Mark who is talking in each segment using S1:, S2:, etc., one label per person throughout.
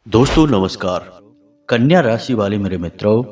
S1: दोस्तों नमस्कार। कन्या राशि वाले मेरे मित्रों,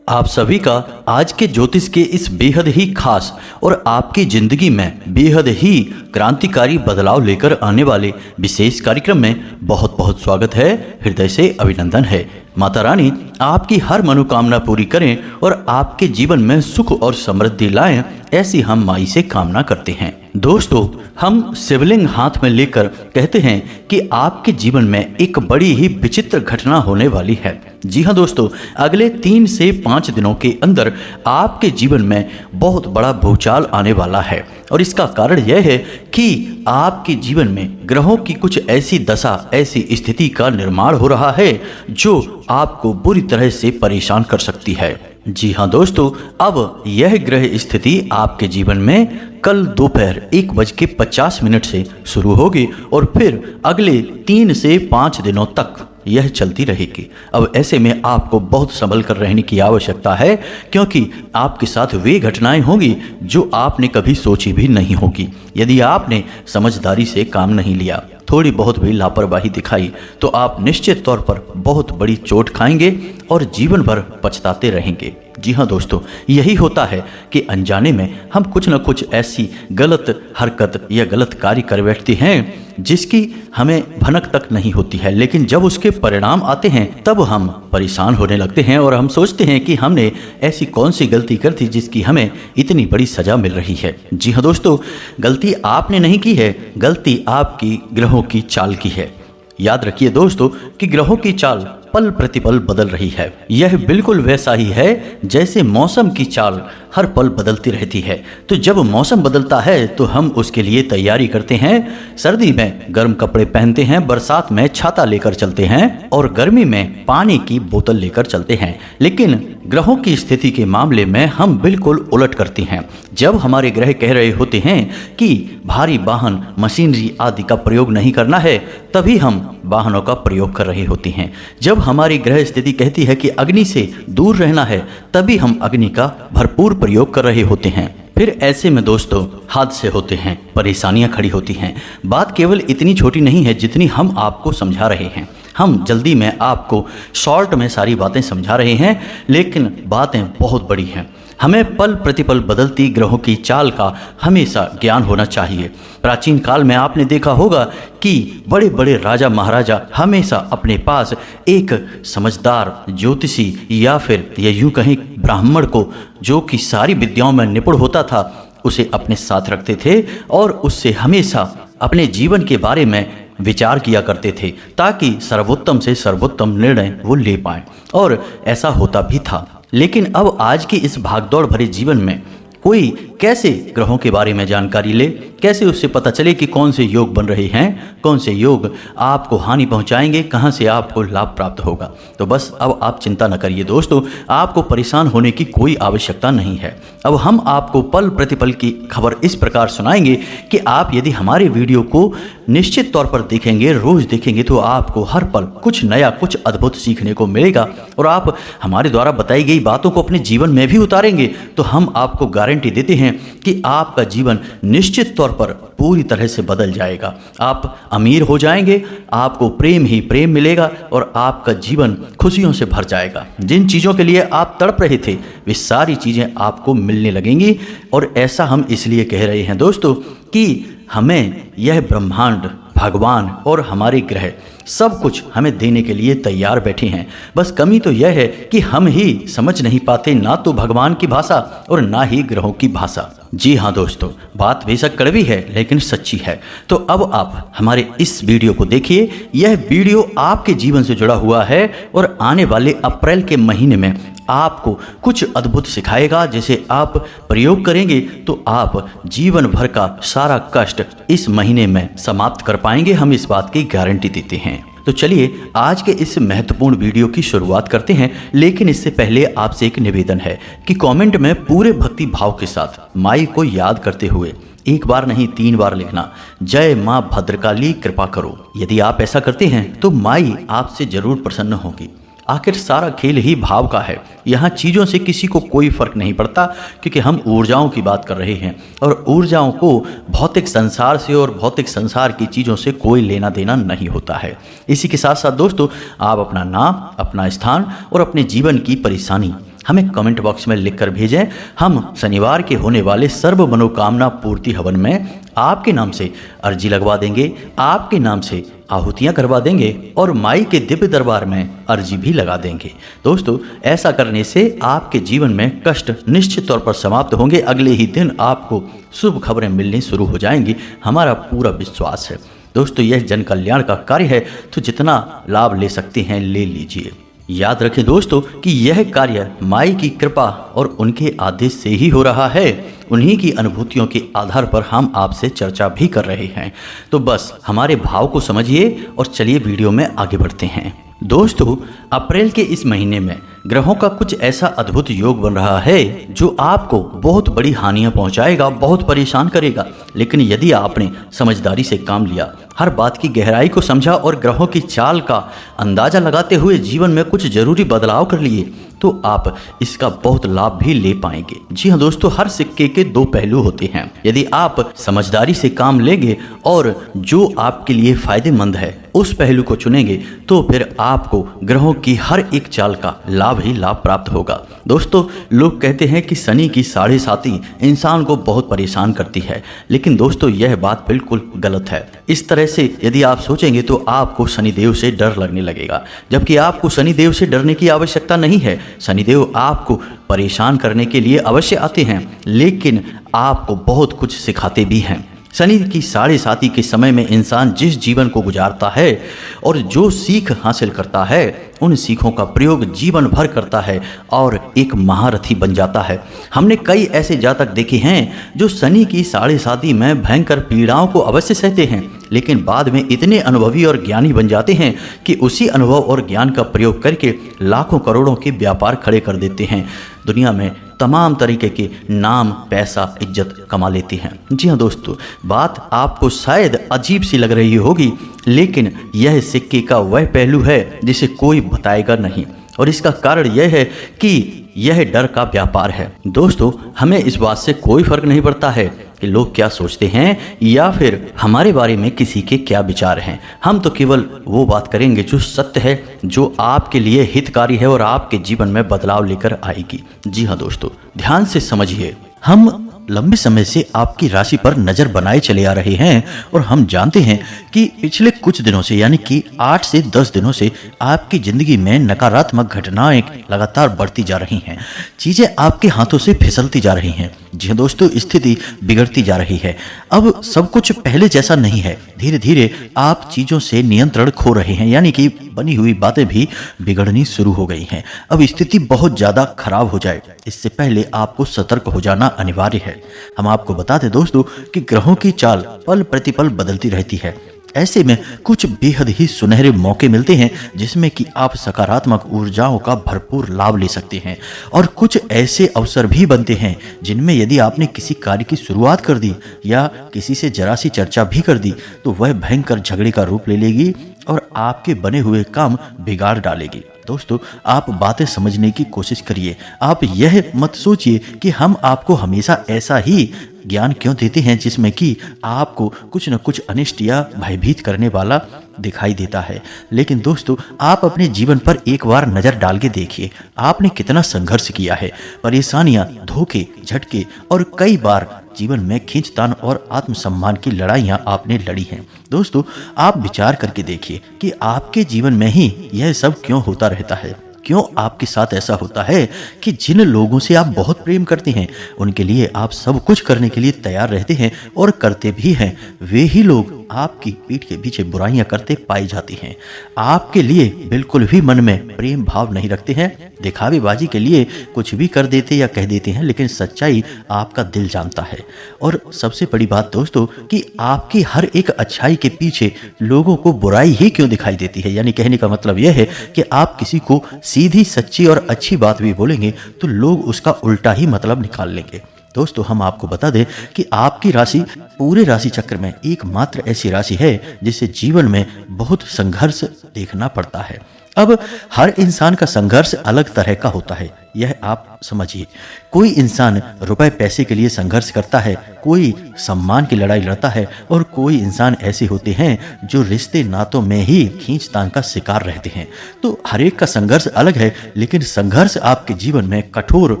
S1: आप सभी का आज के ज्योतिष के इस बेहद ही खास और आपकी जिंदगी में बेहद ही क्रांतिकारी बदलाव लेकर आने वाले विशेष कार्यक्रम में बहुत बहुत स्वागत है। हृदय से अभिनंदन है। माता रानी आपकी हर मनोकामना पूरी करें और आपके जीवन में सुख और समृद्धि लाएं, ऐसी हम माई से कामना करते हैं। दोस्तों, हम शिवलिंग हाथ में लेकर कहते हैं कि आपके जीवन में एक बड़ी ही विचित्र घटना होने वाली है। जी हाँ दोस्तों, अगले 3 से 5 दिनों के अंदर आपके जीवन में बहुत बड़ा भूचाल आने वाला है और इसका कारण यह है कि आपके जीवन में ग्रहों की कुछ ऐसी दशा, ऐसी स्थिति का निर्माण हो रहा है जो आपको बुरी तरह से परेशान कर सकती है। जी हाँ दोस्तों, अब यह ग्रह स्थिति आपके जीवन में कल दोपहर 1:50 से शुरू होगी और फिर अगले 3 से 5 दिनों तक यह चलती रहेगी। अब ऐसे में आपको बहुत संभल कर रहने की आवश्यकता है, क्योंकि आपके साथ वे घटनाएं होंगी जो आपने कभी सोची भी नहीं होगी। यदि आपने समझदारी से काम नहीं लिया, थोड़ी बहुत भी लापरवाही दिखाई, तो आप निश्चित तौर पर बहुत बड़ी चोट खाएंगे और जीवन भर पछताते रहेंगे। जी हाँ दोस्तों, यही होता है कि अनजाने में हम कुछ न कुछ ऐसी गलत हरकत या गलत कार्य कर बैठते हैं जिसकी हमें भनक तक नहीं होती है, लेकिन जब उसके परिणाम आते हैं तब हम परेशान होने लगते हैं और हम सोचते हैं कि हमने ऐसी कौन सी गलती कर दी जिसकी हमें इतनी बड़ी सजा मिल रही है। जी हाँ दोस्तों, गलती आपने नहीं की है, गलती आपकी ग्रहों की चाल की है। याद रखिए दोस्तों कि ग्रहों की चाल पल प्रतिपल बदल रही है। यह बिल्कुल वैसा ही है जैसे मौसम की चाल हर पल बदलती रहती है। तो जब मौसम बदलता है तो हम उसके लिए तैयारी करते हैं। सर्दी में गर्म कपड़े पहनते हैं, बरसात में छाता लेकर चलते हैं और गर्मी में पानी की बोतल लेकर चलते हैं। लेकिन ग्रहों की स्थिति के मामले में हम बिल्कुल उलट करते हैं। जब हमारे ग्रह कह रहे होते हैं कि भारी वाहन, मशीनरी आदि का प्रयोग नहीं करना है, तभी हम वाहनों का प्रयोग कर रहे होते हैं। जब हमारी ग्रह स्थिति कहती है कि अग्नि से दूर रहना है, तभी हम अग्नि का भरपूर प्रयोग कर रहे होते हैं। फिर ऐसे में दोस्तों हादसे होते हैं, परेशानियां खड़ी होती हैं। बात केवल इतनी छोटी नहीं है जितनी हम आपको समझा रहे हैं। हम जल्दी में आपको शॉर्ट में सारी बातें समझा रहे हैं, लेकिन बातें बहुत बड़ी हैं। हमें पल प्रतिपल बदलती ग्रहों की चाल का हमेशा ज्ञान होना चाहिए। प्राचीन काल में आपने देखा होगा कि बड़े बड़े राजा महाराजा हमेशा अपने पास एक समझदार ज्योतिषी या फिर ये यूं कहें ब्राह्मण को, जो कि सारी विद्याओं में निपुण होता था, उसे अपने साथ रखते थे और उससे हमेशा अपने जीवन के बारे में विचार किया करते थे ताकि सर्वोत्तम से सर्वोत्तम निर्णय वो ले पाएं। और ऐसा होता भी था। लेकिन अब आज की इस भागदौड़ भरे जीवन में कोई कैसे ग्रहों के बारे में जानकारी ले, कैसे उससे पता चले कि कौन से योग बन रहे हैं, कौन से योग आपको हानि पहुंचाएंगे, कहां से आपको लाभ प्राप्त होगा। तो बस अब आप चिंता न करिए दोस्तों, आपको परेशान होने की कोई आवश्यकता नहीं है। अब हम आपको पल प्रतिपल की खबर इस प्रकार सुनाएंगे कि आप यदि हमारे वीडियो को निश्चित तौर पर देखेंगे, रोज देखेंगे, तो आपको हर पल कुछ नया, कुछ अद्भुत सीखने को मिलेगा और आप हमारे द्वारा बताई गई बातों को अपने जीवन में भी उतारेंगे तो हम आपको गारंटी देते हैं कि आपका जीवन निश्चित तौर पर पूरी तरह से बदल जाएगा। आप अमीर हो जाएंगे, आपको प्रेम ही प्रेम मिलेगा और आपका जीवन खुशियों से भर जाएगा। जिन चीज़ों के लिए आप तड़प रहे थे वे सारी चीज़ें आपको मिलने लगेंगी। और ऐसा हम इसलिए कह रहे हैं दोस्तों कि हमें यह ब्रह्मांड, भगवान और हमारे ग्रह सब कुछ हमें देने के लिए तैयार बैठे हैं। बस कमी तो यह है कि हम ही समझ नहीं पाते, ना तो भगवान की भाषा और ना ही ग्रहों की भाषा। जी हाँ दोस्तों, बात बेशक कड़वी है लेकिन सच्ची है। तो अब आप हमारे इस वीडियो को देखिए। यह वीडियो आपके जीवन से जुड़ा हुआ है और आने वाले अप्रैल के महीने में आपको कुछ अद्भुत सिखाएगा, जिसे आप प्रयोग करेंगे तो आप जीवन भर का सारा कष्ट इस महीने में समाप्त कर पाएंगे। हम इस बात की गारंटी देते हैं। तो चलिए आज के इस महत्वपूर्ण वीडियो की शुरुआत करते हैं। लेकिन इससे पहले आपसे एक निवेदन है कि कमेंट में पूरे भक्ति भाव के साथ माई को याद करते हुए एक बार नहीं 3 बार लिखना, जय माँ भद्रकाली कृपा करो। यदि आप ऐसा करते हैं तो माई आपसे जरूर प्रसन्न होगी। आखिर सारा खेल ही भाव का है। यहाँ चीज़ों से किसी को कोई फर्क नहीं पड़ता, क्योंकि हम ऊर्जाओं की बात कर रहे हैं और ऊर्जाओं को भौतिक संसार से और भौतिक संसार की चीज़ों से कोई लेना देना नहीं होता है। इसी के साथ साथ दोस्तों, आप अपना नाम, अपना स्थान और अपने जीवन की परेशानी हमें कमेंट बॉक्स में लिखकर भेजें। हम शनिवार के होने वाले सर्व मनोकामना पूर्ति हवन में आपके नाम से अर्जी लगवा देंगे, आपके नाम से आहुतियाँ करवा देंगे और माई के दिव्य दरबार में अर्जी भी लगा देंगे। दोस्तों, ऐसा करने से आपके जीवन में कष्ट निश्चित तौर पर समाप्त होंगे। अगले ही दिन आपको शुभ खबरें मिलनी शुरू हो जाएंगी, हमारा पूरा विश्वास है। दोस्तों, यह जन कल्याण का कार्य है, तो जितना लाभ ले सकते हैं ले लीजिए। याद रखें दोस्तों कि यह कार्य माई की कृपा और उनके आदेश से ही हो रहा है। उन्हीं की अनुभूतियों के आधार पर हम आपसे चर्चा भी कर रहे हैं। तो बस हमारे भाव को समझिए और चलिए वीडियो में आगे बढ़ते हैं। दोस्तों, अप्रैल के इस महीने में ग्रहों का कुछ ऐसा अद्भुत योग बन रहा है जो आपको बहुत बड़ी हानियां पहुंचाएगा, बहुत परेशान करेगा। लेकिन यदि आपने समझदारी से काम लिया, हर बात की गहराई को समझा और ग्रहों की चाल का अंदाजा लगाते हुए जीवन में कुछ जरूरी बदलाव कर लिए, तो आप इसका बहुत लाभ भी ले पाएंगे। जी हाँ दोस्तों, हर सिक्के के दो पहलू होते हैं। यदि आप समझदारी से काम लेंगे और जो आपके लिए फायदेमंद है उस पहलू को चुनेंगे, तो फिर आपको ग्रहों की हर एक चाल का लाभ ही लाभ प्राप्त होगा। दोस्तों, लोग कहते हैं कि शनि की साढ़े साती इंसान को बहुत परेशान करती है, लेकिन दोस्तों यह बात बिल्कुल गलत है। इस तरह से यदि आप सोचेंगे तो आपको शनिदेव से डर लगने लगेगा, जबकि आपको शनिदेव से डरने की आवश्यकता नहीं है। शनिदेव आपको परेशान करने के लिए अवश्य आते हैं, लेकिन आपको बहुत कुछ सिखाते भी हैं। शनि की साढ़े साती के समय में इंसान जिस जीवन को गुजारता है और जो सीख हासिल करता है, उन सीखों का प्रयोग जीवन भर करता है और एक महारथी बन जाता है। हमने कई ऐसे जातक देखे हैं जो शनि की साढ़े साती में भयंकर पीड़ाओं को अवश्य सहते हैं, लेकिन बाद में इतने अनुभवी और ज्ञानी बन जाते हैं कि उसी अनुभव और ज्ञान का प्रयोग करके लाखों करोड़ों के व्यापार खड़े कर देते हैं। दुनिया में तमाम तरीके के नाम, पैसा, इज्जत कमा लेते हैं। जी हाँ दोस्तों, बात आपको शायद अजीब सी लग रही होगी, लेकिन यह सिक्के का वह पहलू है जिसे कोई बताएगा नहीं, और इसका कारण यह है कि यह डर का व्यापार है। दोस्तों, हमें इस बात से कोई फर्क नहीं पड़ता है कि लोग क्या सोचते हैं या फिर हमारे बारे में किसी के क्या विचार हैं। हम तो केवल वो बात करेंगे जो सत्य है, जो आपके लिए हितकारी है और आपके जीवन में बदलाव लेकर आएगी। जी हाँ दोस्तों, ध्यान से समझिए। हम लंबे समय से आपकी राशि पर नजर बनाए चले आ रहे हैं और हम जानते हैं कि पिछले कुछ दिनों से, यानी कि 8 से 10 दिनों से आपकी जिंदगी में नकारात्मक घटनाएं लगातार बढ़ती जा रही हैं। चीजें आपके हाथों से फिसलती जा रही हैं। जी हाँ दोस्तों, स्थिति बिगड़ती जा रही है। अब सब कुछ पहले जैसा नहीं है। धीरे धीरे आप चीजों से नियंत्रण खो रहे हैं, यानी कि बनी हुई बातें भी बिगड़नी शुरू हो गई हैं। अब स्थिति बहुत ज्यादा खराब हो जाए, इससे पहले आपको सतर्क हो जाना अनिवार्य है। हम आपको बता दें दोस्तों कि ग्रहों की चाल पल प्रतिपल बदलती रहती है। ऐसे में कुछ बेहद ही सुनहरे मौके मिलते हैं जिसमें कि आप सकारात्मक ऊर्जाओं का भरपूर लाभ ले सकते हैं, और कुछ ऐसे अवसर भी बनते हैं जिनमें यदि आपने किसी कार्य की शुरुआत कर दी या किसी से जरा सी चर्चा भी कर दी, तो वह भयंकर झगड़े का रूप ले लेगी और आपके बने हुए काम बिगाड़ डालेगी। दोस्तों, आप बातें समझने की कोशिश करिए। आप यह मत सोचिए कि हम आपको हमेशा ऐसा ही ज्ञान क्यों देते हैं जिसमें कि आपको कुछ न कुछ अनिष्ट या भयभीत करने वाला दिखाई देता है। लेकिन दोस्तों, आप अपने जीवन पर एक बार नजर डाल के देखिए, आपने कितना संघर्ष किया है। परेशानियां, धोखे, झटके और कई बार जीवन में खींचतान और आत्मसम्मान की लड़ाइयां आपने लड़ी हैं। दोस्तों, आप विचार करके देखिए कि आपके जीवन में ही यह सब क्यों होता रहता है। क्यों आपके साथ ऐसा होता है कि जिन लोगों से आप बहुत प्रेम करते हैं, उनके लिए आप सब कुछ करने के लिए तैयार रहते हैं और करते भी हैं, वे ही लोग आपकी पीठ के पीछे बुराइयां करते पाए जाते हैं। आपके लिए बिल्कुल भी मन में प्रेम भाव नहीं रखते हैं, दिखावेबाजी के लिए कुछ भी कर देते या कह देते हैं, लेकिन सच्चाई आपका दिल जानता है। और सबसे बड़ी बात दोस्तों कि आपकी हर एक अच्छाई के पीछे लोगों को बुराई ही क्यों दिखाई देती है। यानी कहने का मतलब यह है कि आप किसी को सीधी, सच्ची और अच्छी बात भी बोलेंगे तो लोग उसका उल्टा ही मतलब निकाल लेंगे। दोस्तों, हम आपको बता दें कि आपकी राशि पूरे राशि चक्र में एकमात्र ऐसी राशि है जिसे जीवन में बहुत संघर्ष देखना पड़ता है। अब हर इंसान का संघर्ष अलग तरह का होता है, यह आप समझिए। कोई इंसान रुपए पैसे के लिए संघर्ष करता है, कोई सम्मान की लड़ाई लड़ता है और कोई इंसान ऐसे होते हैं जो रिश्ते नातों में ही खींचतान का शिकार रहते हैं। तो हर एक का संघर्ष अलग है, लेकिन संघर्ष आपके जीवन में कठोर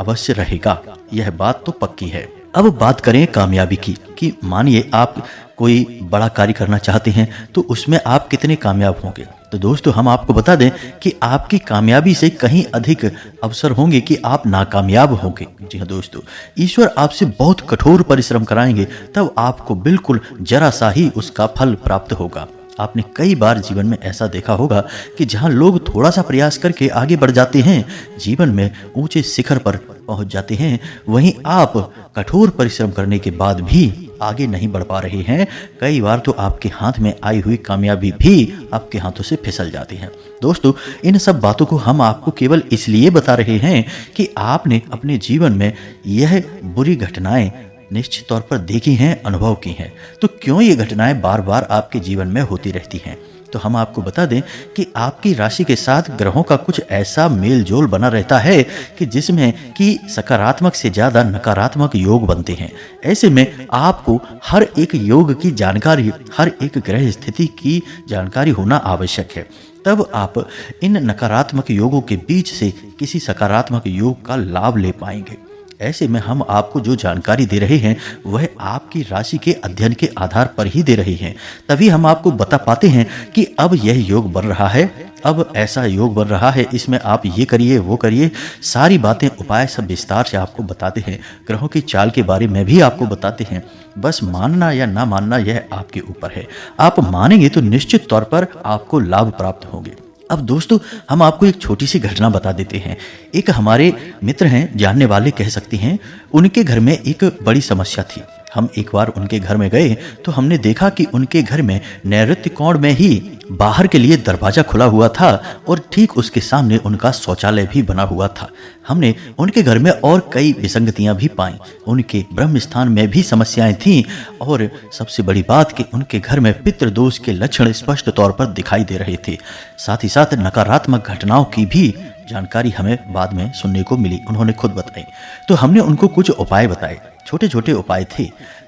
S1: अवश्य रहेगा, यह बात तो पक्की है। अब बात करें कामयाबी की, कि मानिए आप कोई बड़ा कार्य करना चाहते हैं तो उसमें आप कितने कामयाब होंगे। तो दोस्तों हम आपको बता दें कि आपकी कामयाबी से कहीं अधिक अवसर होंगे कि आप नाकामयाब होंगे। जी हाँ दोस्तों, ईश्वर आपसे बहुत कठोर परिश्रम कराएंगे, तब आपको बिल्कुल जरा सा ही उसका फल प्राप्त होगा। आपने कई बार जीवन में ऐसा देखा होगा कि जहां लोग थोड़ा सा प्रयास करके आगे बढ़ जाते हैं, जीवन में ऊंचे शिखर पर पहुंच जाते हैं, वहीं आप कठोर परिश्रम करने के बाद भी आगे नहीं बढ़ पा रहे हैं। कई बार तो आपके हाथ में आई हुई कामयाबी भी आपके हाथों से फिसल जाती है। दोस्तों इन सब बातों को हम आपको केवल इसलिए बता रहे हैं कि आपने अपने जीवन में यह बुरी घटनाएं निश्चित तौर पर देखी हैं, अनुभव की हैं। तो क्यों ये घटनाएं बार बार आपके जीवन में होती रहती हैं? तो हम आपको बता दें कि आपकी राशि के साथ ग्रहों का कुछ ऐसा मेल जोल बना रहता है कि जिसमें कि सकारात्मक से ज़्यादा नकारात्मक योग बनते हैं। ऐसे में आपको हर एक योग की जानकारी, हर एक ग्रह स्थिति की जानकारी होना आवश्यक है। तब आप इन नकारात्मक योगों के बीच से किसी सकारात्मक योग का लाभ ले पाएंगे। ऐसे में हम आपको जो जानकारी दे रहे हैं वह आपकी राशि के अध्ययन के आधार पर ही दे रहे हैं। तभी हम आपको बता पाते हैं कि अब यह योग बन रहा है, अब ऐसा योग बन रहा है, इसमें आप ये करिए वो करिए, सारी बातें उपाय सब विस्तार से आपको बताते हैं। ग्रहों की चाल के बारे में भी आपको बताते हैं। बस मानना या ना मानना यह आपके ऊपर है। आप मानेंगे तो निश्चित तौर पर आपको लाभ प्राप्त होंगे। अब दोस्तों हम आपको एक छोटी सी घटना बता देते हैं। एक हमारे मित्र हैं, जानने वाले कह सकते हैं, उनके घर में एक बड़ी समस्या थी। हम एक बार उनके घर में गए तो हमने देखा कि उनके घर में नैऋत्य कोण में ही बाहर के लिए दरवाजा खुला हुआ था और ठीक उसके सामने उनका शौचालय भी बना हुआ था। हमने उनके घर में और कई विसंगतियां भी पाई। उनके ब्रह्म स्थान में भी समस्याएं थीं और सबसे बड़ी बात कि उनके घर में पितृदोष के लक्षण स्पष्ट तौर पर दिखाई दे रहे थे। साथ ही साथ नकारात्मक घटनाओं की भी जानकारी हमें बाद में सुनने को मिली, उन्होंने खुद बताई। तो हमने उनको कुछ उपाय बताए, छोटे छोटे उपाय थे।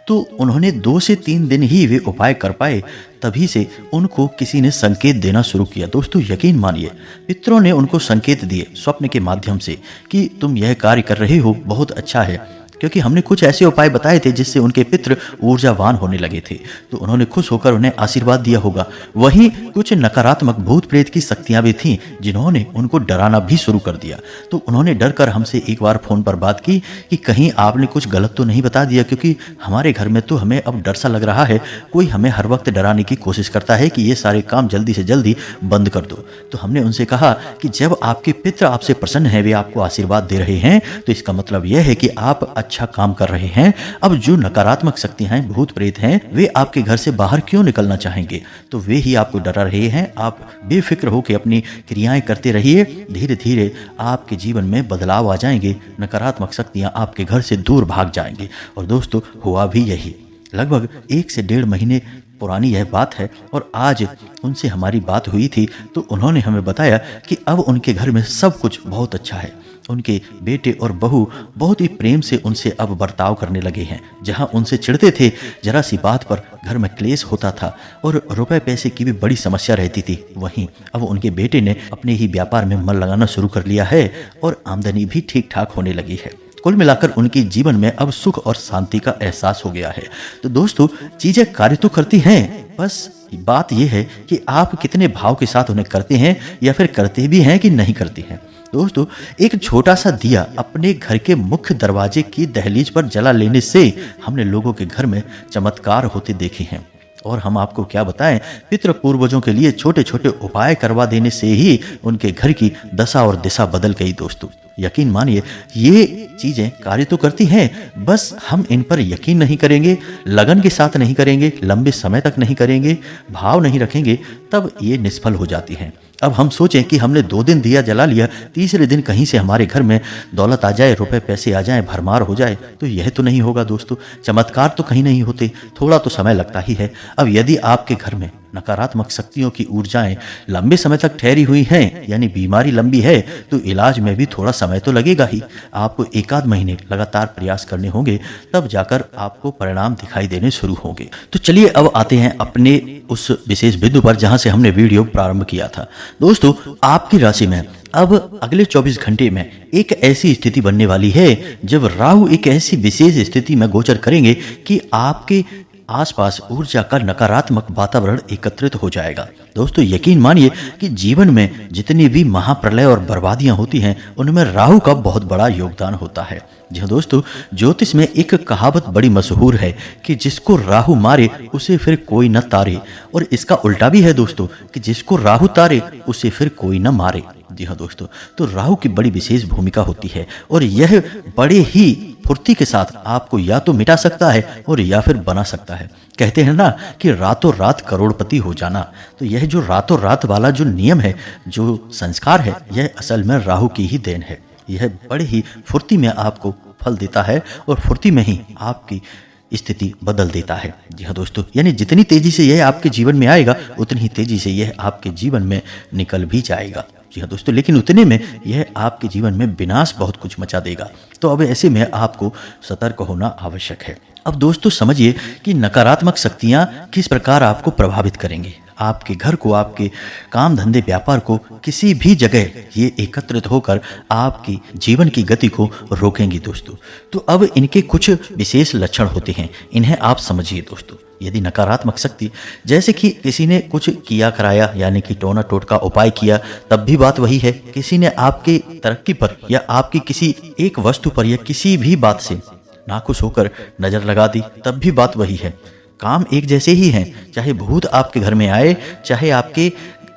S1: तो उन्होंने 2 से 3 दिन ही वे उपाय कर पाए, तभी से उनको किसी ने संकेत देना शुरू किया। दोस्तों यकीन मानिए, पितरों ने उनको संकेत दिए स्वप्न के माध्यम से कि तुम यह कार्य कर रहे हो, बहुत अच्छा है। क्योंकि हमने कुछ ऐसे उपाय बताए थे जिससे उनके पितृ ऊर्जावान होने लगे थे, तो उन्होंने खुश होकर उन्हें आशीर्वाद दिया होगा। वहीं कुछ नकारात्मक भूत प्रेत की शक्तियां भी थीं जिन्होंने उनको डराना भी शुरू कर दिया। तो उन्होंने डर कर हमसे एक बार फोन पर बात की कि कहीं आपने कुछ गलत तो नहीं बता दिया, क्योंकि हमारे घर में तो हमें अब डर सा लग रहा है, कोई हमें हर वक्त डराने की कोशिश करता है कि ये सारे काम जल्दी से जल्दी बंद कर दो। तो हमने उनसे कहा कि जब आपके पितृ आपसे प्रसन्न है, वे आपको आशीर्वाद दे रहे हैं, तो इसका मतलब यह है कि आप अच्छा काम कर रहे हैं। अब जो नकारात्मक शक्तियां हैं, भूत प्रेत हैं, वे आपके घर से बाहर क्यों निकलना चाहेंगे? तो वे ही आपको डरा रहे हैं। आप बेफिक्र होकर अपनी क्रियाएं करते रहिए, धीरे धीरे आपके जीवन में बदलाव आ जाएंगे, नकारात्मक शक्तियां आपके घर से दूर भाग जाएंगी। और दोस्तों हुआ भी यही। लगभग 1 से 1.5 महीने पुरानी यह बात है और आज उनसे हमारी बात हुई थी, तो उन्होंने हमें बताया कि अब उनके घर में सब कुछ बहुत अच्छा है। उनके बेटे और बहू बहुत ही प्रेम से उनसे अब बर्ताव करने लगे हैं। जहां उनसे चिढ़ते थे, जरा सी बात पर घर में क्लेश होता था और रुपए पैसे की भी बड़ी समस्या रहती थी, वहीं अब उनके बेटे ने अपने ही व्यापार में मन लगाना शुरू कर लिया है और आमदनी भी ठीक ठाक होने लगी है। कुल मिलाकर उनके जीवन में अब सुख और शांति का एहसास हो गया है। तो दोस्तों चीजें कार्य तो करती हैं, बस बात यह है कि आप कितने भाव के साथ उन्हें करते हैं या फिर करते भी हैं कि नहीं करते हैं। दोस्तों एक छोटा सा दिया अपने घर के मुख्य दरवाजे की दहलीज पर जला लेने से हमने लोगों के घर में चमत्कार होते देखे हैं। और हम आपको क्या बताएं, पितृ पूर्वजों के लिए छोटे छोटे उपाय करवा देने से ही उनके घर की दशा और दिशा बदल गई। दोस्तों यकीन मानिए ये चीजें कार्य तो करती हैं, बस हम इन पर यकीन नहीं करेंगे, लगन के साथ नहीं करेंगे, लंबे समय तक नहीं करेंगे, भाव नहीं रखेंगे, तब ये निष्फल हो जाती हैं। अब हम सोचें कि हमने 2 दिन दिया जला लिया, तीसरे दिन कहीं से हमारे घर में दौलत आ जाए, रुपए पैसे आ जाए, भरमार हो जाए, तो यह तो नहीं होगा दोस्तों। चमत्कार तो कहीं नहीं होते, थोड़ा तो समय लगता ही है। अब यदि आपके घर में नकारात्मक शक्तियों की ऊर्जाएं लंबे समय तक ठहरी हुई हैं, यानी बीमारी लंबी है तो इलाज में भी थोड़ा समय तो लगेगा ही। आपको 1 आध महीने लगातार प्रयास करने होंगे, तब जाकर आपको परिणाम दिखाई देने शुरू होंगे। तो चलिए अब आते हैं अपने उस विशेष बिंदु पर जहां से हमने वीडियो प्रारंभ किया था। दोस्तों, आपकी राशि में अब अगले 24 घंटे में एक ऐसी स्थिति बनने वाली है जब राहु एक ऐसी विशेष स्थिति में गोचर करेंगे कि आपके आसपास ऊर्जा का नकारात्मक वातावरण एकत्रित हो जाएगा। दोस्तों, यकीन मानिए कि जीवन में जितनी भी महाप्रलय और बर्बादियां होती हैं उनमें राहु का बहुत बड़ा योगदान होता है। जी हाँ दोस्तों, ज्योतिष में एक कहावत बड़ी मशहूर है कि जिसको राहु मारे उसे फिर कोई न तारे, और इसका उल्टा भी है दोस्तों कि जिसको राहु तारे उसे फिर कोई न मारे। जी हाँ दोस्तों, तो राहु की बड़ी विशेष भूमिका होती है और यह बड़े ही फुर्ती के साथ आपको या तो मिटा सकता है और या फिर बना सकता है। कहते हैं ना कि रातों रात करोड़पति हो जाना, तो यह जो रातों रात वाला जो नियम है, जो संस्कार है, यह असल में राहु की ही देन है। यह बड़े ही फुर्ती में आपको फल देता है और फुर्ती में ही आपकी स्थिति बदल देता है। जी हाँ दोस्तों, यानी जितनी तेजी से यह आपके जीवन में आएगा उतनी ही तेजी से यह आपके जीवन में निकल भी जाएगा। जी हाँ दोस्तों, लेकिन उतने में यह आपके जीवन में विनाश बहुत कुछ मचा देगा। तो अब ऐसे में आपको सतर्क होना आवश्यक है। अब दोस्तों समझिए कि नकारात्मक शक्तियां किस प्रकार आपको प्रभावित करेंगे। आपके घर को, आपके काम धंधे व्यापार को, किसी भी जगह ये एकत्रित होकर आपकी जीवन की गति को रोकेंगी दोस्तों। तो अब इनके कुछ विशेष लक्षण होते हैं, इन्हें आप समझिए दोस्तों। यदि नकारात्मक शक्ति, जैसे कि किसी ने कुछ किया कराया यानी कि टोना टोटका उपाय किया, तब भी बात वही है। किसी ने आपके तरक्की पर या आपकी किसी एक वस्तु पर या किसी भी बात से नाखुश होकर नजर लगा दी, तब भी बात वही है। काम एक जैसे ही हैं, चाहे भूत आपके घर में आए, चाहे आपके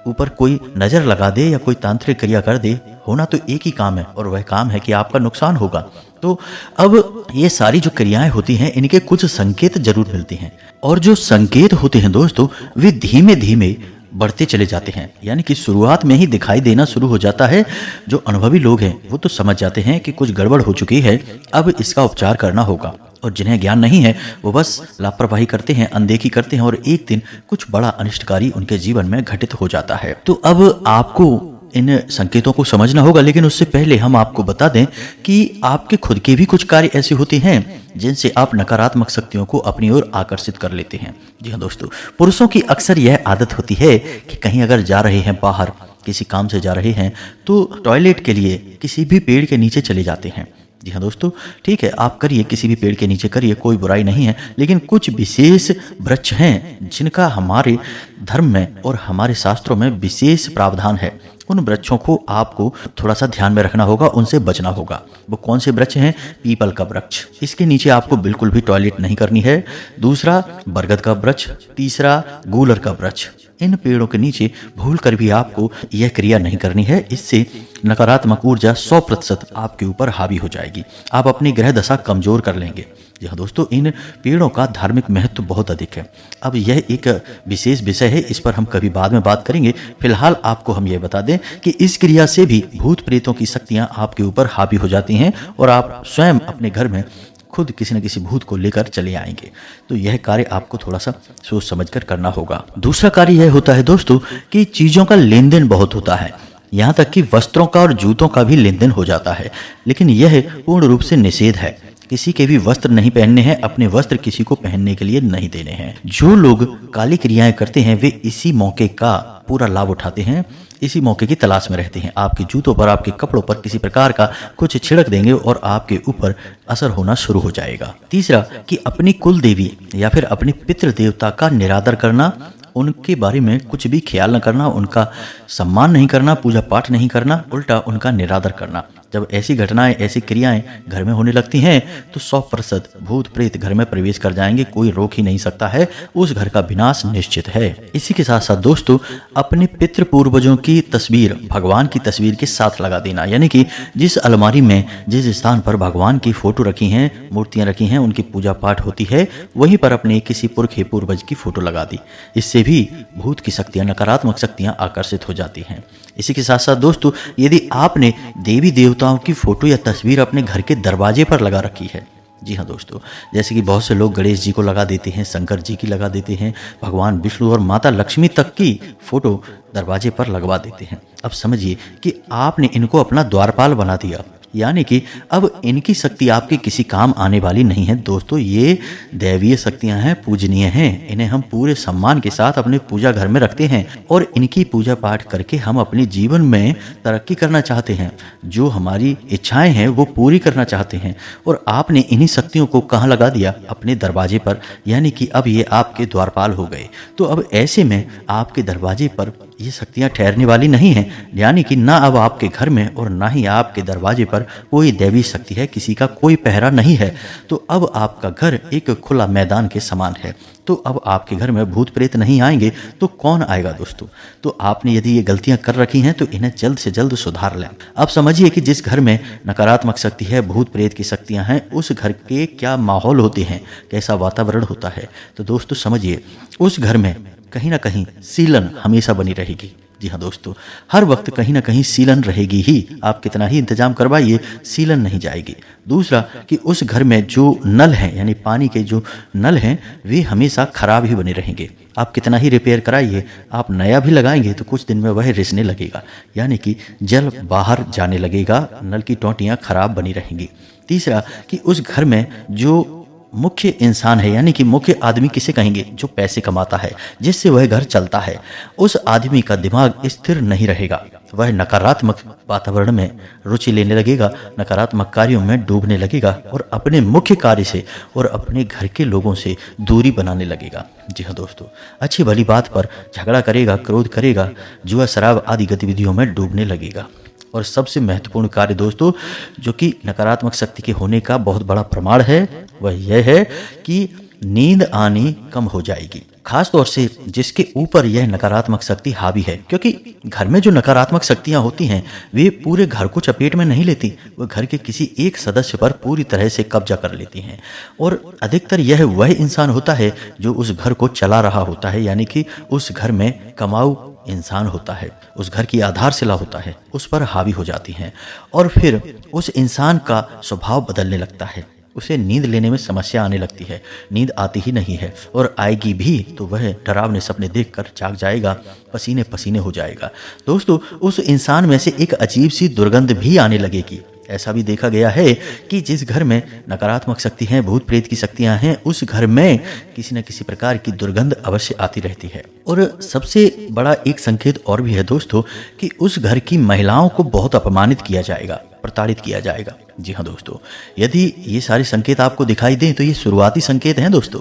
S1: ऊपर कोई नजर लगा दे या कोई तांत्रिक क्रिया कर दे, होना तो एक ही काम है और वह काम है कि आपका नुकसान होगा। तो अब ये सारी जो क्रियाएं होती हैं, इनके कुछ संकेत जरूर मिलते हैं, और जो संकेत होते हैं दोस्तों वे धीमे धीमे बढ़ते चले जाते हैं, यानी कि शुरुआत में ही दिखाई देना शुरू हो जाता है। जो अनुभवी लोग हैं वो तो समझ जाते हैं कि कुछ गड़बड़ हो चुकी है, अब इसका उपचार करना होगा। और जिन्हें ज्ञान नहीं है वो बस लापरवाही करते हैं, अनदेखी करते हैं, और एक दिन कुछ बड़ा अनिष्टकारी उनके जीवन में घटित हो जाता है। तो अब आपको इन संकेतों को समझना होगा, लेकिन उससे पहले हम आपको बता दें कि आपके खुद के भी कुछ कार्य ऐसे होते हैं जिनसे आप नकारात्मक शक्तियों को अपनी ओर आकर्षित कर लेते हैं। जी हाँ दोस्तों, पुरुषों की अक्सर यह आदत होती है कि कहीं अगर जा रहे हैं, बाहर किसी काम से जा रहे हैं, तो टॉयलेट के लिए किसी भी पेड़ के नीचे चले जाते हैं। जी हाँ दोस्तों, ठीक है, आप करिए, किसी भी पेड़ के नीचे करिए, कोई बुराई नहीं है। लेकिन कुछ विशेष वृक्ष हैं जिनका हमारे धर्म में और हमारे शास्त्रों में विशेष प्रावधान है। उन वृक्षों को आपको थोड़ा सा ध्यान में रखना होगा, उनसे बचना होगा। वो कौन से वृक्ष हैं? पीपल का वृक्ष, इसके नीचे आपको बिल्कुल भी टॉयलेट नहीं करनी है। दूसरा बरगद का वृक्ष, तीसरा गूलर का वृक्ष। इन पेड़ों के नीचे भूल कर भी आपको यह क्रिया नहीं करनी है, इससे नकारात्मक ऊर्जा 100% आपके ऊपर हावी हो जाएगी, आप अपनी ग्रह दशा कमजोर कर लेंगे। जी हाँ दोस्तों, इन पेड़ों का धार्मिक महत्व बहुत अधिक है। अब यह एक विशेष विषय है, इस पर हम कभी बाद में बात करेंगे। फिलहाल आपको हम यह बता दें कि इस क्रिया से भी भूत प्रेतों की शक्तियां आपके ऊपर हावी हो जाती हैं और आप स्वयं अपने घर में खुद किसी न किसी भूत को लेकर चले आएंगे। तो यह कार्य आपको थोड़ा सा सोच समझकर करना होगा। दूसरा कार्य यह होता है दोस्तों कि चीजों का लेन देन बहुत होता है, यहाँ तक कि वस्त्रों का और जूतों का भी लेन देन हो जाता है, लेकिन यह पूर्ण रूप से निषेध है। किसी के भी वस्त्र नहीं पहनने हैं, अपने वस्त्र किसी को पहनने के लिए नहीं देने हैं। जो लोग काली क्रियाएं करते हैं वे इसी मौके का पूरा लाभ उठाते हैं, इसी मौके की तलाश में रहते हैं। आपके जूतों पर, आपके कपड़ों पर किसी प्रकार का कुछ छिड़क देंगे और आपके ऊपर असर होना शुरू हो जाएगा। तीसरा कि अपनी कुल देवी या फिर अपनी पितृ देवता का निरादर करना, उनके बारे में कुछ भी ख्याल न करना, उनका सम्मान नहीं करना, पूजा पाठ नहीं करना, उल्टा उनका निरादर करना। जब ऐसी घटनाएं, ऐसी क्रियाएं घर में होने लगती हैं तो 100% भूत प्रेत घर में प्रवेश कर जाएंगे, कोई रोक ही नहीं सकता है, उस घर का विनाश निश्चित है। इसी के साथ साथ दोस्तों अपने पितृ पूर्वजों की तस्वीर भगवान की तस्वीर के साथ लगा देना, यानी कि जिस अलमारी में, जिस स्थान पर भगवान की फोटो रखी हैं, मूर्तियां रखी हैं, उनकी पूजा पाठ होती है, वहीं पर अपने किसी पुरखे पूर्वज की फोटो लगा दी। इससे भी भूत की शक्तियां, नकारात्मक शक्तियां आकर्षित हो जाती हैं। इसी के साथ साथ दोस्तों यदि आपने देवी देवताओं की फोटो या तस्वीर अपने घर के दरवाजे पर लगा रखी है, जी हाँ दोस्तों, जैसे कि बहुत से लोग गणेश जी को लगा देते हैं, शंकर जी की लगा देते हैं, भगवान विष्णु और माता लक्ष्मी तक की फोटो दरवाजे पर लगवा देते हैं। अब समझिए कि आपने इनको अपना द्वारपाल बना दिया, यानी कि अब इनकी शक्ति आपके किसी काम आने वाली नहीं है। दोस्तों, ये दैवीय शक्तियां हैं, पूजनीय हैं। इन्हें हम पूरे सम्मान के साथ अपने पूजा घर में रखते हैं और इनकी पूजा पाठ करके हम अपने जीवन में तरक्की करना चाहते हैं, जो हमारी इच्छाएं हैं वो पूरी करना चाहते हैं। और आपने इन्हीं शक्तियों को कहाँ लगा दिया? अपने दरवाजे पर, यानी कि अब ये आपके द्वारपाल हो गए। तो अब ऐसे में आपके दरवाजे पर ये शक्तियां ठहरने वाली नहीं हैं, यानी कि ना अब आपके घर में और ना ही आपके दरवाजे पर कोई दैवी शक्ति है, किसी का कोई पहरा नहीं है। तो अब आपका घर एक खुला मैदान के समान है। तो अब आपके घर में भूत प्रेत नहीं आएंगे तो कौन आएगा दोस्तों? तो आपने यदि ये गलतियां कर रखी हैं तो इन्हें जल्द से जल्द सुधार लें। अब समझिए कि जिस घर में नकारात्मक शक्ति है, भूत प्रेत की शक्तियां हैं, उस घर के क्या माहौल होते हैं, कैसा वातावरण होता है। तो दोस्तों समझिए, उस घर में कहीं ना कहीं सीलन हमेशा बनी रहेगी। जी हाँ दोस्तों, हर वक्त कहीं ना कहीं सीलन रहेगी ही। आप कितना ही इंतजाम करवाइए, सीलन नहीं जाएगी। दूसरा कि उस घर में जो नल हैं, यानी पानी के जो नल हैं, वे हमेशा खराब ही बने रहेंगे। आप कितना ही रिपेयर कराइए, आप नया भी लगाएंगे तो कुछ दिन में वह रिसने लगेगा, यानी कि जल बाहर जाने लगेगा, नल की टोंटियाँ खराब बनी रहेंगी। तीसरा कि उस घर में जो मुख्य इंसान है, यानी कि मुख्य आदमी किसे कहेंगे? जो पैसे कमाता है, जिससे वह घर चलता है, उस आदमी का दिमाग स्थिर नहीं रहेगा। वह नकारात्मक वातावरण में रुचि लेने लगेगा, नकारात्मक कार्यों में डूबने लगेगा और अपने मुख्य कार्य से और अपने घर के लोगों से दूरी बनाने लगेगा। जी हाँ दोस्तों, अच्छी भली बात पर झगड़ा करेगा, क्रोध करेगा, जुआ शराब आदि गतिविधियों में डूबने लगेगा। और सबसे महत्वपूर्ण कार्य दोस्तों, जो कि नकारात्मक शक्ति के होने का बहुत बड़ा प्रमाण है, वह यह है कि नींद आनी कम हो जाएगी। खास तौर से जिसके ऊपर यह नकारात्मक शक्ति हावी है, क्योंकि घर में जो नकारात्मक शक्तियां होती हैं वे पूरे घर को चपेट में नहीं लेती, वह घर के किसी एक सदस्य पर पूरी तरह से कब्जा कर लेती हैं। और अधिकतर यह वह इंसान होता है जो उस घर को चला रहा होता है, यानी कि उस घर में कमाऊ इंसान होता है, उस घर की आधारशिला होता है, उस पर हावी हो जाती हैं। और फिर उस इंसान का स्वभाव बदलने लगता है, उसे नींद लेने में समस्या आने लगती है, नींद आती ही नहीं है, और आएगी भी तो वह डरावने सपने देखकर जाग जाएगा, पसीने पसीने हो जाएगा। दोस्तों, उस इंसान में से एक अजीब सी दुर्गंध भी आने लगेगी। ऐसा भी देखा गया है कि जिस घर में नकारात्मक शक्ति है, भूत प्रेत की शक्तियां हैं, उस घर में किसी न किसी प्रकार की दुर्गंध अवश्य आती रहती है। और सबसे बड़ा एक संकेत और भी है दोस्तों, कि उस घर की महिलाओं को बहुत अपमानित किया जाएगा, प्रताड़ित किया जाएगा। जी हाँ दोस्तों, यदि ये सारे संकेत आपको दिखाई दें तो ये शुरुआती संकेत हैं दोस्तों,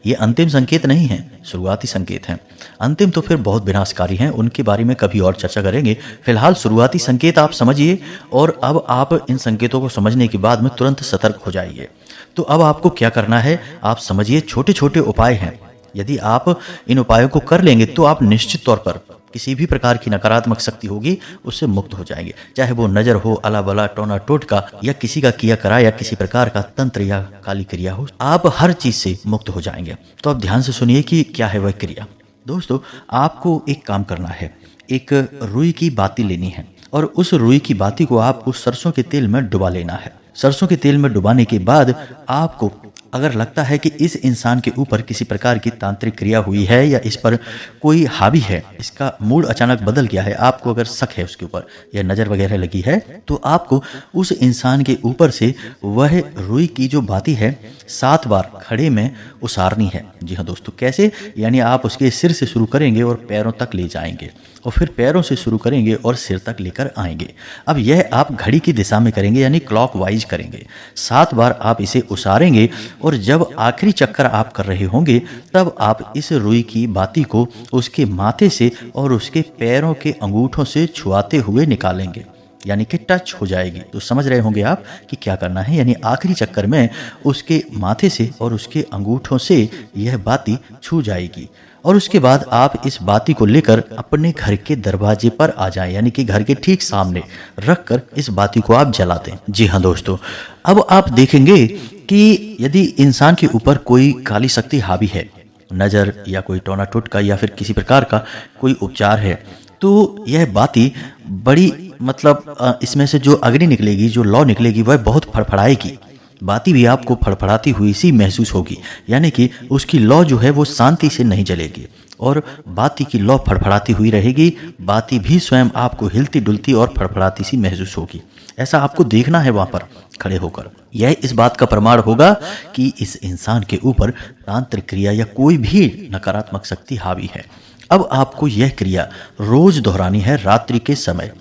S1: ये अंतिम संकेत नहीं हैं, शुरुआती संकेत हैं। अंतिम तो फिर बहुत विनाशकारी हैं, उनके बारे में कभी और चर्चा करेंगे। फिलहाल शुरुआती संकेत आप समझिए, और अब आप इन संकेतों को समझने के बाद में तुरंत सतर्क हो जाइए। तो अब आपको क्या करना है, आप समझिए, छोटे छोटे उपाय हैं। यदि आप इन उपायों को कर लेंगे तो आप निश्चित तौर पर किसी भी प्रकार की नकारात्मक शक्ति होगी उससे मुक्त हो जाएंगे, चाहे वो नजर हो, अला बला, टोना टोटका, या किसी का किया करा, या किसी प्रकार का तंत्र या काली क्रिया हो, आप हर चीज से मुक्त हो जाएंगे। तो आप ध्यान से सुनिए कि क्या है वह क्रिया। दोस्तों, आपको एक काम करना है, एक रुई की बाती लेनी है, और उस रुई की बाती को आपको सरसों के तेल में डुबा लेना है। सरसों के तेल में डुबाने के बाद आपको अगर लगता है कि इस इंसान के ऊपर किसी प्रकार की तांत्रिक क्रिया हुई है, या इस पर कोई हावी है, इसका मूड अचानक बदल गया है, आपको अगर शक है उसके ऊपर, या नज़र वगैरह लगी है, तो आपको उस इंसान के ऊपर से वह रुई की जो बाती है 7 बार खड़े में उसारनी है। जी हाँ दोस्तों, कैसे? यानी आप उसके सिर से शुरू करेंगे और पैरों तक ले जाएंगे, और फिर पैरों से शुरू करेंगे और सिर तक लेकर आएंगे। अब यह आप घड़ी की दिशा में करेंगे, यानी क्लॉकवाइज करेंगे। 7 बार आप इसे उसारेंगे, और जब आखिरी चक्कर आप कर रहे होंगे तब आप इस रुई की बाती को उसके माथे से और उसके पैरों के अंगूठों से छुआते हुए निकालेंगे, यानी कि टच हो जाएगी। तो समझ रहे होंगे आप कि क्या करना है, यानी आखिरी चक्कर में उसके माथे से और उसके अंगूठों से यह बाती छू जाएगी, और उसके बाद आप इस बाती को लेकर अपने घर के दरवाजे पर आ जाएं, यानी कि घर के ठीक सामने रखकर इस बाती को आप जला दें। जी हाँ दोस्तों, अब आप देखेंगे कि यदि इंसान के ऊपर कोई काली शक्ति हावी है, नज़र या कोई टोना टोटका या फिर किसी प्रकार का कोई उपचार है, तो यह बाती बड़ी इसमें से जो अग्नि निकलेगी, जो लौ निकलेगी, वह बहुत फड़फड़ाएगी, बाती भी आपको फड़फड़ाती हुई सी महसूस होगी, यानी कि उसकी लौ जो है वो शांति से नहीं जलेगी और बाती की लौ फड़फड़ाती हुई रहेगी। बाती भी स्वयं आपको हिलती डुलती और फड़फड़ाती सी महसूस होगी। ऐसा आपको देखना है वहां पर खड़े होकर। यह इस बात का प्रमाण होगा कि इस इंसान के ऊपर तांत्रिक क्रिया या कोई भी नकारात्मक शक्ति हावी है। अब आपको यह क्रिया रोज दोहरानी है रात्रि के समय।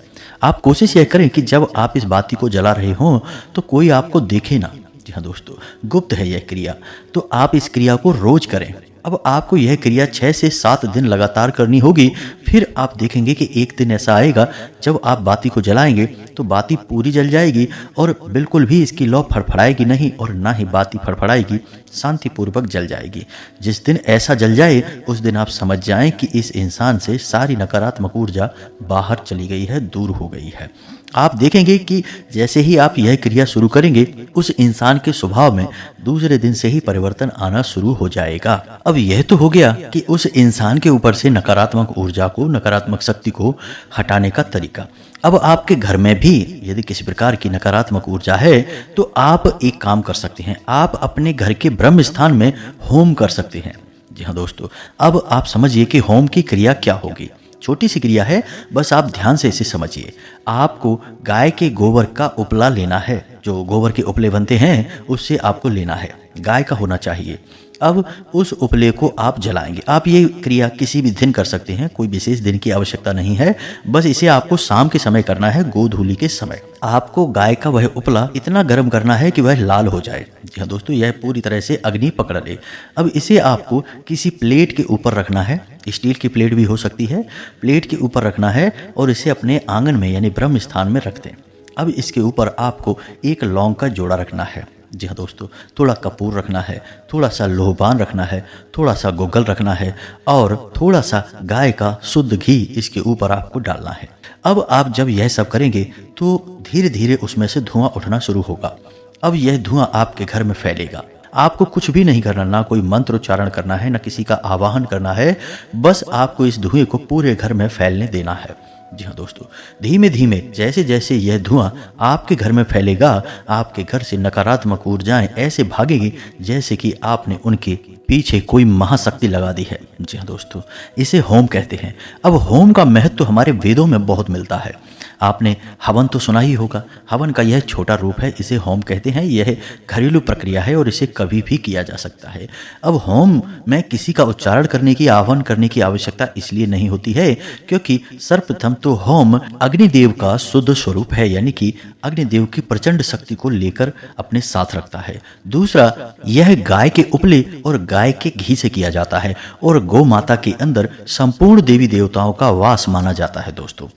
S1: आप कोशिश यह करें कि जब आप इस बाती को जला रहे हों तो कोई आपको देखे ना। जी हाँ दोस्तों, गुप्त है यह क्रिया, तो आप इस क्रिया को रोज करें। अब आपको यह क्रिया 6 से 7 दिन लगातार करनी होगी। फिर आप देखेंगे कि एक दिन ऐसा आएगा जब आप बाती को जलाएंगे तो बाती पूरी जल जाएगी और बिल्कुल भी इसकी लौ फड़फड़ाएगी नहीं और ना ही बाती फड़फड़ाएगी, शांतिपूर्वक जल जाएगी। जिस दिन ऐसा जल जाए उस दिन आप समझ जाएं कि इस इंसान से सारी नकारात्मक ऊर्जा बाहर चली गई है, दूर हो गई है। आप देखेंगे कि जैसे ही आप यह क्रिया शुरू करेंगे उस इंसान के स्वभाव में दूसरे दिन से ही परिवर्तन आना शुरू हो जाएगा। अब यह तो हो गया कि उस इंसान के ऊपर से नकारात्मक ऊर्जा को, नकारात्मक शक्ति को हटाने का तरीका। अब आपके घर में भी यदि किसी प्रकार की नकारात्मक ऊर्जा है तो आप एक काम कर सकते हैं, आप अपने घर के ब्रह्म स्थान में होम कर सकते हैं। जी हाँ दोस्तों, अब आप समझिए कि होम की क्रिया क्या होगी। छोटी सी क्रिया है, बस आप ध्यान से इसे समझिए। आपको गाय के गोबर का उपला लेना है, जो गोबर के उपले बनते हैं उससे आपको लेना है, गाय का होना चाहिए। अब उस उपले को आप जलाएंगे। आप ये क्रिया किसी भी दिन कर सकते हैं, कोई विशेष दिन की आवश्यकता नहीं है। बस इसे आपको शाम के समय करना है, गोधूली के समय। आपको गाय का वह उपला इतना गर्म करना है कि वह लाल हो जाए। जी हाँ दोस्तों, यह पूरी तरह से अग्नि पकड़ ले। अब इसे आपको किसी प्लेट के ऊपर रखना है, स्टील की प्लेट भी हो सकती है, प्लेट के ऊपर रखना है और इसे अपने आंगन में यानी ब्रह्म स्थान में रख दें। अब इसके ऊपर आपको एक लौंग का जोड़ा रखना है। जी हाँ दोस्तों, थोड़ा कपूर रखना है, थोड़ा सा लोहबान रखना है, थोड़ा सा गुग्गल रखना है और थोड़ा सा गाय का शुद्ध घी इसके ऊपर आपको डालना है। अब आप जब यह सब करेंगे तो धीरे धीरे उसमें से धुआं उठना शुरू होगा। अब यह धुआं आपके घर में फैलेगा। आपको कुछ भी नहीं करना, ना कोई मंत्र उच्चारण करना है, ना किसी का आवाहन करना है, बस आपको इस धुएं को पूरे घर में फैलने देना है। जी हाँ दोस्तों, धीमे धीमे जैसे जैसे यह धुआं आपके घर में फैलेगा, आपके घर से नकारात्मक ऊर्जाएं ऐसे भागेगी जैसे कि आपने उनके पीछे कोई महाशक्ति लगा दी है। जी हाँ दोस्तों, इसे होम कहते हैं। अब होम का महत्व तो हमारे वेदों में बहुत मिलता है। आपने हवन तो सुना ही होगा। हवन का यह छोटा रूप है, इसे होम कहते हैं। यह घरेलू प्रक्रिया है और इसे कभी भी किया जा सकता है। अब होम में किसी का उच्चारण करने की, आह्वान करने की आवश्यकता इसलिए नहीं होती है क्योंकि सर्वप्रथम तो होम अग्निदेव का शुद्ध स्वरूप है, यानी कि अग्निदेव की प्रचंड शक्ति को लेकर अपने साथ रखता है। दूसरा, यह गाय के उपले और गाय के घी से किया जाता है और गौ माता के अंदर संपूर्ण देवी देवताओं का वास माना जाता है। दोस्तों,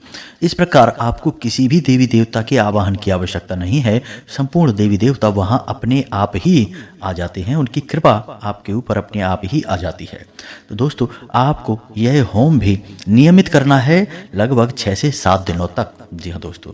S1: इस प्रकार आपको किसी भी देवी देवता के आवाहन की आवश्यकता नहीं है। संपूर्ण देवी देवता वहां अपने आप ही आ जाते हैं, उनकी कृपा आपके ऊपर अपने आप ही आ जाती है। तो दोस्तों, आपको यह होम भी नियमित करना है लगभग 6 से 7 दिनों तक। जी हाँ दोस्तों,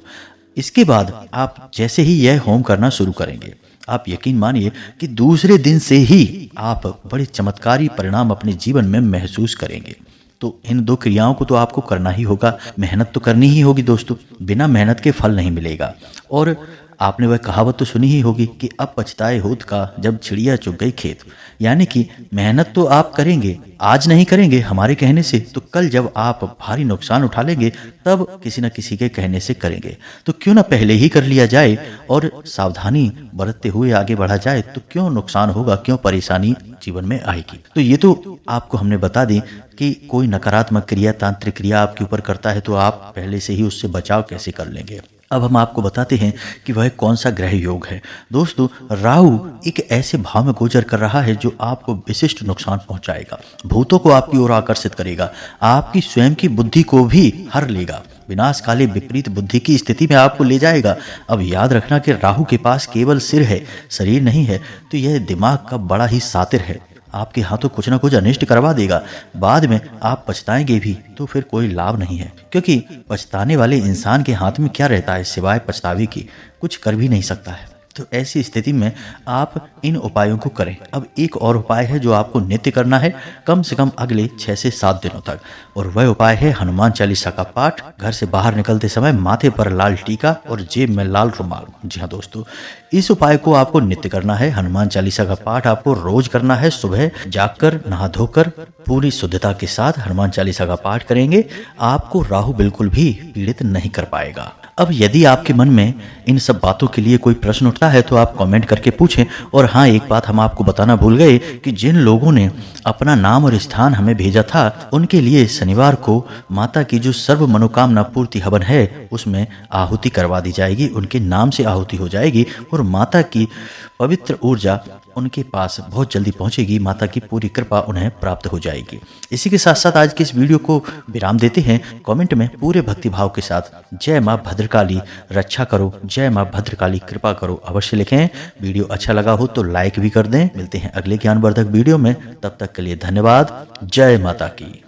S1: इसके बाद आप जैसे ही यह होम करना शुरू करेंगे, आप यकीन मानिए कि दूसरे दिन से ही आप बड़े चमत्कारी परिणाम अपने जीवन में महसूस करेंगे। तो इन 2 क्रियाओं को तो आपको करना ही होगा, मेहनत तो करनी ही होगी दोस्तों, बिना मेहनत के फल नहीं मिलेगा। और आपने वह कहावत तो सुनी ही होगी कि अब पछताए होत का जब चिड़िया चुग गई खेत। यानी कि मेहनत तो आप करेंगे, आज नहीं करेंगे हमारे कहने से, तो कल जब आप भारी नुकसान उठा लेंगे तब किसी न किसी के कहने से करेंगे। तो क्यों ना पहले ही कर लिया जाए और सावधानी बरतते हुए आगे बढ़ा जाए, तो क्यों नुकसान होगा, क्यों परेशानी जीवन में आएगी। तो ये तो आपको हमने बता दी कि कोई नकारात्मक क्रिया, तांत्रिक क्रिया आपके ऊपर करता है तो आप पहले से ही उससे बचाव कैसे कर लेंगे। अब हम आपको बताते हैं कि वह कौन सा ग्रह योग है। दोस्तों, राहु एक ऐसे भाव में गोचर कर रहा है जो आपको विशिष्ट नुकसान पहुंचाएगा, भूतों को आपकी ओर आकर्षित करेगा, आपकी स्वयं की बुद्धि को भी हर लेगा, विनाशकाली विपरीत बुद्धि की स्थिति में आपको ले जाएगा। अब याद रखना कि राहु के पास केवल सिर है, शरीर नहीं है, तो यह दिमाग का बड़ा ही सातिर है। आपके हाथों कुछ ना कुछ अनिष्ट करवा देगा, बाद में आप पछताएंगे भी तो फिर कोई लाभ नहीं है, क्योंकि पछताने वाले इंसान के हाथ में क्या रहता है सिवाय पछतावे की, कुछ कर भी नहीं सकता है। तो ऐसी स्थिति में आप इन उपायों को करें। अब एक और उपाय है जो आपको नित्य करना है कम से कम अगले 6 से 7 दिनों तक, और वह उपाय है हनुमान चालीसा का पाठ। घर से बाहर निकलते समय माथे पर लाल टीका और जेब में लाल रुमाल। जी हाँ दोस्तों, इस उपाय को आपको नित्य करना है। हनुमान चालीसा का पाठ आपको रोज करना है। सुबह जागकर नहा धोकर पूरी शुद्धता के साथ हनुमान चालीसा का पाठ करेंगे, आपको राहु बिल्कुल भी पीड़ित नहीं कर पाएगा। अब यदि आपके मन में इन सब बातों के लिए कोई प्रश्न उठता है तो आप कमेंट करके पूछें। और हाँ, एक बात हम आपको बताना भूल गए कि जिन लोगों ने अपना नाम और स्थान हमें भेजा था, उनके लिए शनिवार को माता की जो सर्व मनोकामना पूर्ति हवन है उसमें आहुति करवा दी जाएगी। उनके नाम से आहुति हो जाएगी और माता की पवित्र ऊर्जा उनके पास बहुत जल्दी पहुंचेगी। माता की पूरी कृपा उन्हें प्राप्त हो जाएगी। इसी के साथ साथ आज के इस वीडियो को विराम देते हैं। कमेंट में पूरे भक्तिभाव के साथ जय माँ भद्रकाली रक्षा करो, जय माँ भद्रकाली कृपा करो अवश्य लिखें। वीडियो अच्छा लगा हो तो लाइक भी कर दें। मिलते हैं अगले ज्ञानवर्धक वीडियो में, तब तक के लिए धन्यवाद। जय माता की।